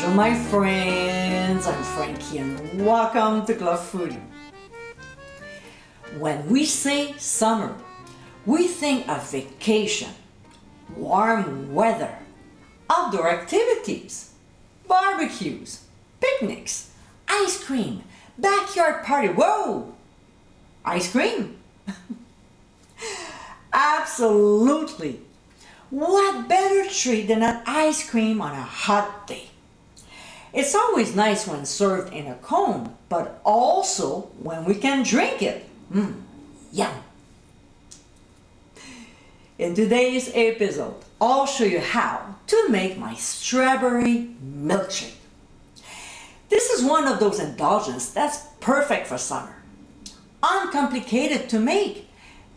Bonjour my friends, I'm Frankie and welcome to Club Foodie. When we say summer, we think of vacation, warm weather, outdoor activities, barbecues, picnics, ice cream, backyard party. Whoa! Ice cream? Absolutely! What better treat than an ice cream on a hot day? It's always nice when served in a cone, but also when we can drink it. Yum! In today's episode, I'll show you how to make my strawberry milkshake. This is one of those indulgences that's perfect for summer. Uncomplicated to make.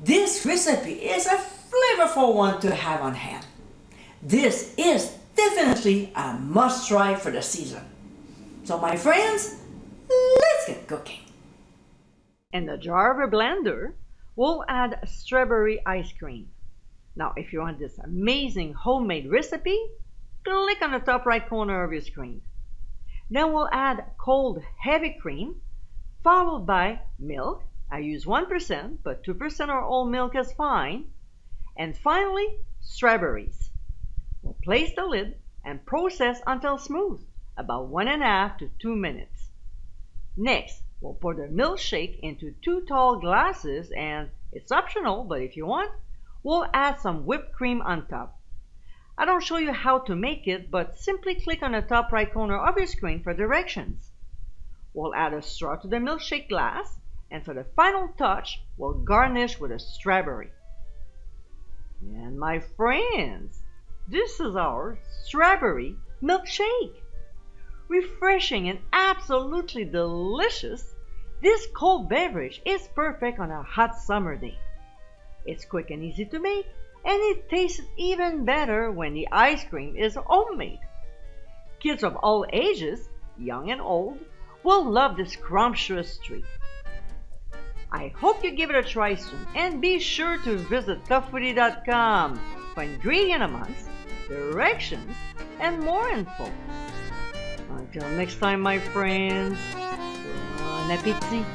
This recipe is a flavorful one to have on hand. This is definitely a must-try for the season. So my friends, let's get cooking. In the jar of a blender, we'll add strawberry ice cream. Now, if you want this amazing homemade recipe, click on the top right corner of your screen. Then we'll add cold heavy cream, followed by milk. I use 1%, but 2% or whole milk is fine. And finally, strawberries. We'll place the lid and process until smooth, about 1.5 to 2 minutes. Next, we'll pour the milkshake into 2 tall glasses, and it's optional, but if you want, we'll add some whipped cream on top. I don't show you how to make it, but simply click on the top right corner of your screen for directions. We'll add a straw to the milkshake glass, and for the final touch, we'll garnish with a strawberry. And my friends, this is our strawberry milkshake. Refreshing and absolutely delicious, this cold beverage is perfect on a hot summer day. It's quick and easy to make, and it tastes even better when the ice cream is homemade. Kids of all ages, young and old, will love this scrumptious treat. I hope you give it a try soon, and be sure to visit clubfoodie.com for ingredient amounts, directions, and more info. Until next time, my friends, bon appétit!